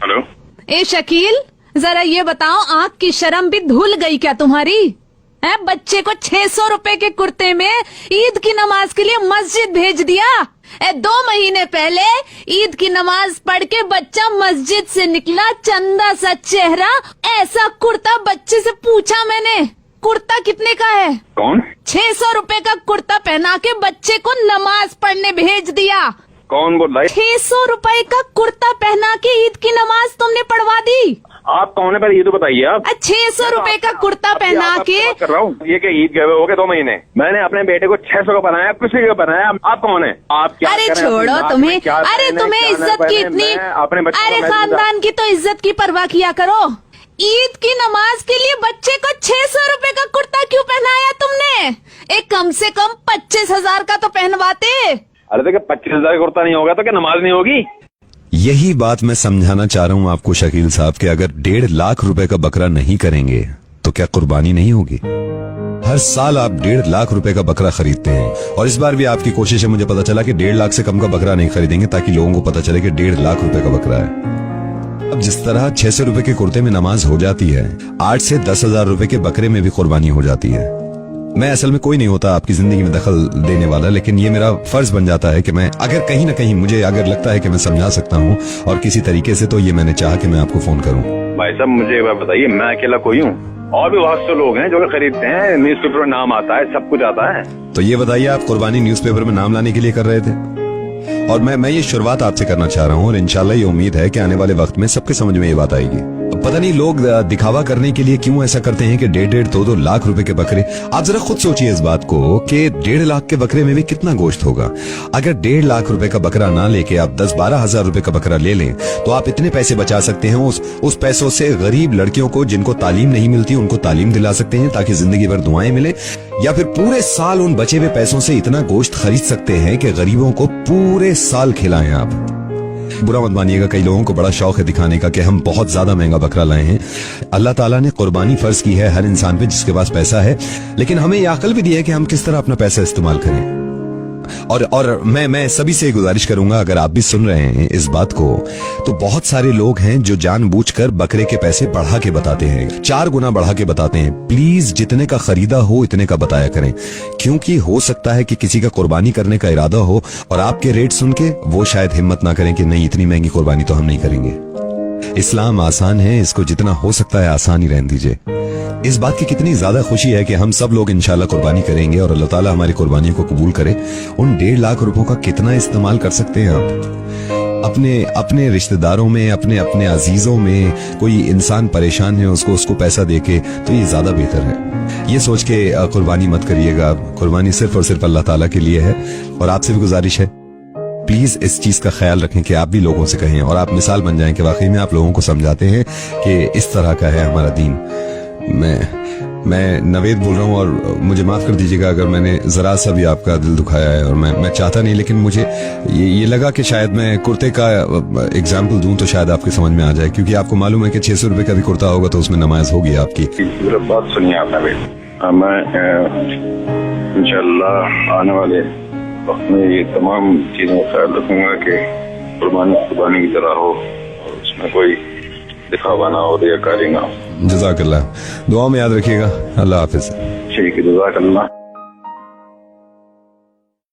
Hello. ए शकील, जरा ये बताओ, आँख की शर्म भी धुल गई क्या तुम्हारी? है बच्चे को 600 रुपए के कुर्ते में ईद की नमाज के लिए मस्जिद भेज दिया। 2 महीने पहले ईद की नमाज पढ़ के बच्चा मस्जिद से निकला, चंदा सा चेहरा, ऐसा कुर्ता बच्चे से पूछा मैंने, कुर्ता कितने का है? कौन? 600 रुपए का कुर्ता पहना के बच्चे को नमाज पढ़ने भेज दिया। कौन बोल रहा है? 600 रुपए का कुर्ता पहना के ईद की नमाज तुमने पढ़वा दी। आप कौन है पहले ये तो बताइए आप। 600 रुपए का कुर्ता पहना के कर रहा हूँ। ये क्या ईद गए हो गए 2 महीने? मैंने अपने बेटे को 600 का बनाया, किसी का बनाया। आप कौन है? आप क्या? अरे छोड़ो तुम्हें, अरे तुम्हें इज्जत की इतनी, अरे खानदान की तो इज्जत की परवाह किया करो। ईद की नमाज के लिए बच्चे को 600 रुपए का कुर्ता क्यों पहनाया तुमने? एक कम से कम 25,000 का तो पहनवाते। अरे देखिए 25,000 का कुर्ता नहीं होगा तो क्या नमाज नहीं होगी? यही बात मैं समझाना चाह रहा हूँ आपको शकील साहब कि अगर 1.5 लाख रुपए का बकरा नहीं करेंगे तो क्या कुर्बानी नहीं होगी? हर साल आप 1.5 लाख रुपए का बकरा खरीदते हैं और इस बार भी आपकी कोशिश है, मुझे पता चला कि 1.5 लाख से कम का बकरा नहीं खरीदेंगे ताकि लोगों को पता चले कि 1.5 लाख रुपए का बकरा है। अब जिस तरह 600 रुपए के कुर्ते में नमाज हो जाती है, 8 से 10,000 रुपए के बकरे में भी कुर्बानी हो जाती है। मैं असल में कोई नहीं होता आपकी जिंदगी में दखल देने वाला, लेकिन ये मेरा फर्ज बन जाता है कि मैं अगर कहीं ना कहीं मुझे अगर लगता है कि मैं समझा सकता हूँ और किसी तरीके से, तो ये मैंने चाहा कि मैं आपको फोन करूँ। भाई साहब मुझे एक बार बताइए, मैं अकेला कोई हूँ? और भी बहुत से लोग हैं जो खरीदते हैं, न्यूज़पेपर में नाम आता है, सब कुछ आता है। तो ये बताइए, आप कुर्बानी न्यूज़पेपर में नाम लाने के लिए कर रहे थे? और मैं ये शुरुआत आपसे करना चाह रहा हूँ और इंशाल्लाह ये उम्मीद है कि आने वाले वक्त में सबके समझ में ये बात आएगी। पता नहीं लोग दिखावा करने के लिए क्यों ऐसा करते हैं कि 1.5, 2 लाख रुपए के बकरे। आप जरा खुद सोचिए इस बात को कि 1.5 लाख के बकरे में भी कितना गोश्त होगा। अगर 1.5 लाख रुपए का बकरा ना लेके आप 10-12 हजार रुपए का बकरा ले लें तो आप इतने पैसे बचा सकते हैं। उस पैसों से गरीब लड़कियों को जिनको तालीम नहीं मिलती उनको तालीम दिला सकते हैं ताकि जिंदगी भर दुआएं मिले, या फिर पूरे साल उन बचे हुए पैसों से इतना गोश्त खरीद सकते हैं कि गरीबों को पूरे साल खिलाएं आप। बुरा मत मानिएगा, कई लोगों को बड़ा शौक है दिखाने का कि हम बहुत ज्यादा महंगा बकरा लाए हैं। अल्लाह ताला ने कुर्बानी फर्ज की है हर इंसान पे जिसके पास पैसा है, लेकिन हमें यह अकल भी दी है कि हम किस तरह अपना पैसा इस्तेमाल करें। और मैं सभी से गुजारिश करूंगा, अगर आप भी सुन रहे हैं इस बात को, तो बहुत सारे लोग हैं जो जानबूझकर बकरे के पैसे बढ़ा के बताते हैं, 4 गुना बढ़ा के बताते हैं। प्लीज जितने का खरीदा हो इतने का बताया करें, क्योंकि हो सकता है कि किसी का कुर्बानी करने का इरादा हो और आपके रेट सुन के वो शायद हिम्मत ना करें कि नहीं इतनी महंगी कुर्बानी तो हम नहीं करेंगे। इस्लाम आसान है, इसको जितना हो सकता है आसान ही रहने दीजिए। इस बात की कितनी ज्यादा खुशी है कि हम सब लोग इंशाल्लाह कुर्बानी करेंगे और अल्लाह ताला हमारी कुर्बानियों को कबूल करे। उन 1.5 लाख रुपयों का कितना इस्तेमाल कर सकते हैं आप अपने रिश्तेदारों में, अपने अजीजों में। कोई इंसान परेशान है, उसको पैसा देके, तो ये ज्यादा बेहतर है। ये सोच के कुर्बानी मत करिएगा, कुर्बानी सिर्फ और सिर्फ अल्लाह ताला के लिए है। और आपसे भी गुजारिश है, प्लीज इस चीज का ख्याल रखें कि आप भी लोगों से कहें और आप मिसाल बन जाएं कि वाकई में आप लोगों को समझाते हैं कि इस तरह का है हमारा दीन। मैं नवेद बोल रहा हूँ और मुझे माफ कर दीजिएगा अगर मैंने जरा सा भी आपका दिल दुखाया है, और मैं चाहता नहीं, लेकिन मुझे ये लगा कि शायद मैं कुर्ते का एग्जाम्पल दूं तो शायद आपके समझ में आ जाए, क्योंकि आपको मालूम है कि 600 रुपए का भी कुर्ता होगा तो उसमें नमाज होगी आपकी। बात सुनिए आप मैं इंशाल्लाह आने वाले वक्त में ये तमाम चीजों का ख्याल रखूंगा कि कुर्बानी की तरह हो और उसमें कोई दिखावा ना हो, रियाकारी ना हो। जज़ाकल्लाह, दुआ में याद रखिएगा। अल्लाह हाफिज। ठीक है, जज़ाकल्लाह।